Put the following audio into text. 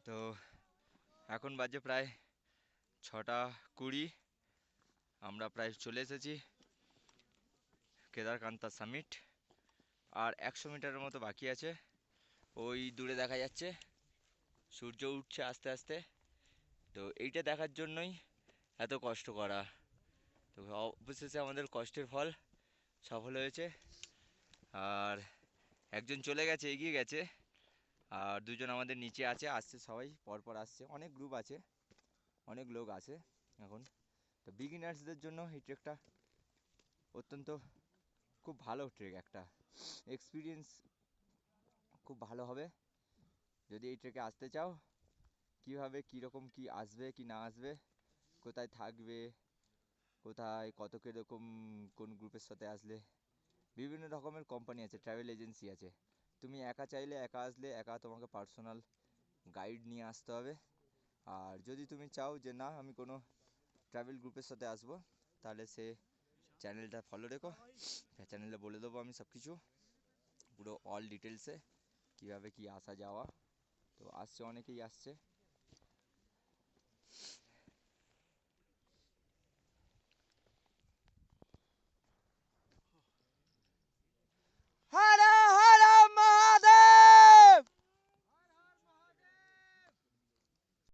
তো এখন বাজে প্রায় 6টা 20। আমরা প্রায় চলে এসেছি কেদারকান্তা সামিট। আর 100 মিটারের মতো বাকি আছে। ওই দূরে দেখা যাচ্ছে সূর্য উঠছে আস্তে আস্তে। তো এইটা দেখার জন্যই এত কষ্ট করা। তো অবশেষে আমাদের কষ্টের ফল সফল হয়েছে। আর একজন চলে গেছে, এগিয়ে গেছে। আর দুজন আমাদের নিচে আছে, আসছে সবাই পরপর আসছে, অনেক গ্রুপ আছে, অনেক লোক আছে এখন। তো বিগিনার্সদের জন্য এই ট্রেকটা অত্যন্ত খুব ভালো ট্রেক, একটা এক্সপিরিয়েন্স খুব ভালো হবে। যদি এই ট্রেকে আসতে চাও, কীভাবে কীরকম কী আসবে কি না আসবে, কোথায় থাকবে, কোথায় কত কীরকম, কোন গ্রুপের সাথে আসলে, বিভিন্ন রকমের কোম্পানি আছে, ট্রাভেল এজেন্সি আছে। তুমি একা চাইলে একা আসলে একা, তোমাকে পার্সোনাল গাইড নিয়ে আসতে হবে। আর যদি তুমি চাও যে না আমি কোনো ট্রাভেল গ্রুপের সাথে আসবো, তাহলে সে চ্যানেলটা ফলো রেখো। চ্যানেলে বলে দেবো আমি সব কিছু, পুরো অল ডিটেলসে কীভাবে কী আসা যাওয়া। তো আসছে, অনেকেই আসছে।